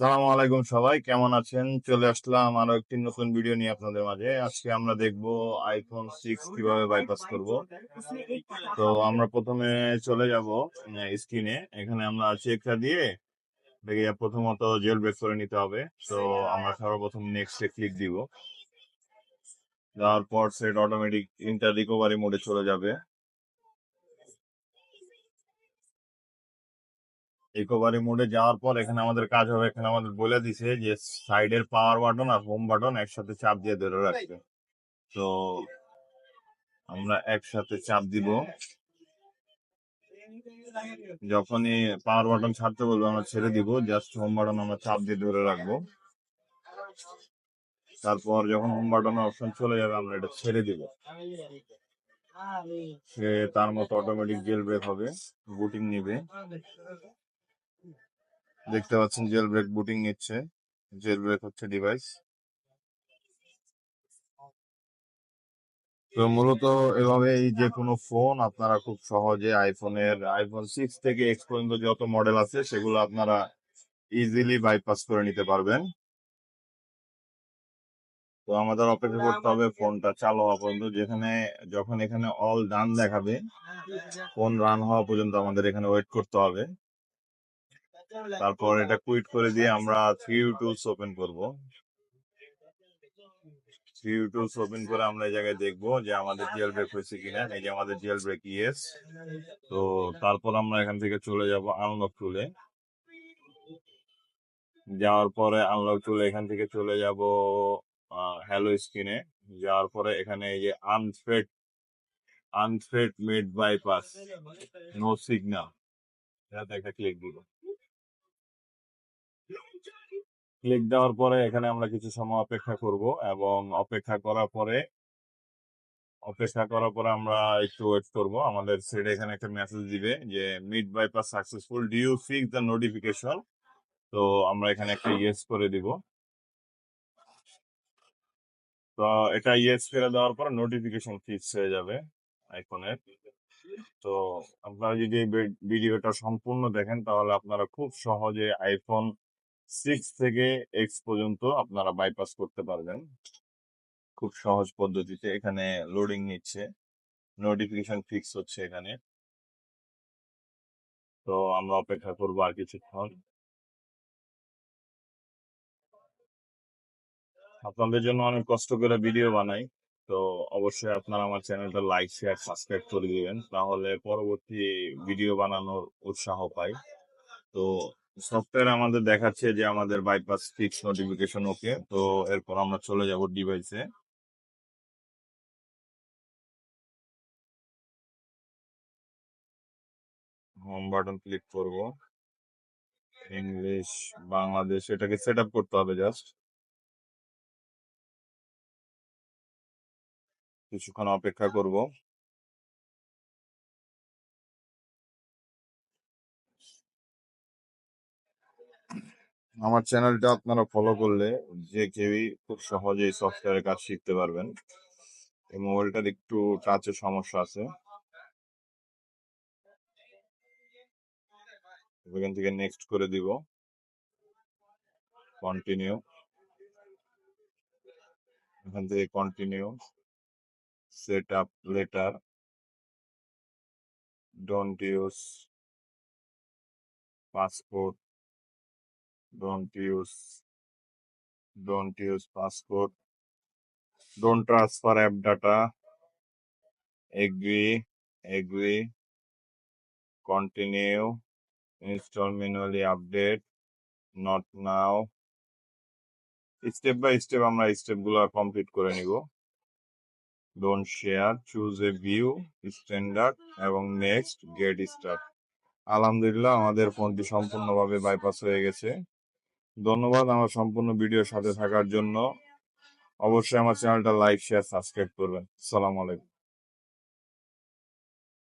সালাম আলাইকুম সবাই, কেমন আছেন? চলে আসলাম আরো একটি নতুন ভিডিও নিয়ে আপনাদের মাঝে। আজকে আমরা দেখব আইফোন 6 কিভাবে বাইপাস করব। তো আমরা প্রথমে চলে যাব স্ক্রিনে। এখানে আমরা চেকটা দিয়ে দেখে প্রথমত জেল ব্রেক করে নিতে হবে। তো আমরা সর্বপ্রথম নেক্সটে ক্লিক দিব। যাওয়ার পর সেট অটোমেটিক ইন্টার রিকভারি মোডে চলে যাবে। রিকভারি মোডে যাওয়ার পর এখানে আমাদের কাজ হবে, এখানে আমাদের বলে দিছে যে সাইডের পাওয়ার বাটন আর হোম বাটন একসাথে চাপ দিয়ে ধরে রাখবে। তো আমরা একসাথে চাপ দিব। যখনই পাওয়ার বাটন ছাড়তে বলবো আমরা ছেড়ে দিব, জাস্ট হোম বাটন আমরা চাপ দিয়ে ধরে রাখবো। তারপর যখন হোম বাটনের অপশন চলে যাবে আমরা এটা ছেড়ে দিব। সে তার মতো অটোমেটিক জেল ব্রেক হবে, বুটিং নিবে। দেখতে পাচ্ছেন জেল ব্রেক বুটিং নিচ্ছে। জেল ব্রেক হচ্ছে ডিভাইস। তো মূলত এভাবে যে কোনো ফোন আপনারা খুব সহজে আইফোন 6 থেকে এক্স পর্যন্ত যত মডেল আছে সেগুলো আপনারা ইজিলি বাইপাস করে নিতে পারবেন। তো আমাদের অপেক্ষা করতে হবে ফোনটা চালু হওয়া পর্যন্ত। যখন এখানে অল ডান দেখাবে, ফোন রান হওয়া পর্যন্ত আমাদের এখানে ওয়েট করতে হবে। তারপর এটা কুইট করে দিয়ে আমরা 3U টুলস ওপেন করব। 3U টুলস ওপেন করে আমরা এই জায়গায় দেখবো যে আমাদের জেল ব্রেক হয়েছে কিনা। এই যে আমাদের জেল ব্রেক ইয়েস। তো তারপর আমরা এখান থেকে চলে যাব আনলক টুলে। যাওয়ার পরে আনলক টুলে এখান থেকে চলে যাব হ্যালো স্ক্রিনে। যাওয়ার পরে এখানে এই যে আনফেড মেড বাইপাস নো সিগন্যাল, এটাতে একটা ক্লিক দিব। ক্লিক দেওয়ার পরে এখানে আমরা কিছু সময় অপেক্ষা করব এবং অপেক্ষা করার পরে আমরা একটু ওয়েট করব। আমাদের সেট এখানে একটা মেসেজ দিবে যে মিড bypass successful, do you fix the notification. তো আমরা এখানে একটা ইয়েস করে দিব। তো এটা ইয়েস করে দেওয়ার পর নোটিফিকেশন ফিক্স হয়ে যাবে আইফোনের। তো আপনারা যদি এই ভিডিওটা সম্পূর্ণ দেখেন তাহলে আপনারা খুব সহজে আইফোন 6 থেকে এক্স পর্যন্ত আপনারা বাইপাস করতে পারবেন খুব সহজ পদ্ধতিতে। এখানে লোডিং নিচ্ছে, নোটিফিকেশন ফিক্স হচ্ছে এখানে। তো আমরা অপেক্ষা করবো আর কিছুক্ষণ। আপনাদের জন্য অনেক কষ্ট করে ভিডিও বানাই। তো অবশ্যই আপনারা আমার চ্যানেলটা লাইক শেয়ার সাবস্ক্রাইব করে দিবেন, তাহলে পরবর্তী ভিডিও বানানোর উৎসাহ পাই। তো সফটওয়্যার আমাদের দেখাচ্ছে যে আমাদের বাইপাস ফিক্স নোটিফিকেশন ওকে। তো এরপর আমরা চলে যাব ডিভাইসে। হোম বাটন ক্লিক করব, ইংলিশ বাংলাদেশ এটাকে সেট আপ করতে হবে জাস্ট। কিছুক্ষণ অপেক্ষা করব। আমার চ্যানেলটা আপনারা ফলো করলে যে কেউই খুব সহজেই সফটওয়্যারের কাজ শিখতে পারবেন। এই মোবাইলটার একটু টাচের সমস্যা আছে। এখান থেকে নেক্সট করে দিব, কন্টিনিউ। এখান থেকে continue, set up later, don't use passport, don't use passport, don't transfer app data, agree, agree, continue, install manually update, not now. Step by step আমরা স্টেপগুলো কমপ্লিট করে নিব। Don't share, choose a view, standard এবং next, get start. আলহামদুলিল্লাহ আমাদের ফোনটি সম্পূর্ণভাবে bypass হয়ে গেছে। ধন্যবাদ আমার সম্পূর্ণ ভিডিওর সাথে থাকার জন্য। অবশ্যই আমার চ্যানেলটা লাইক শেয়ার সাবস্ক্রাইব করবেন। সালাম আলাইকুম।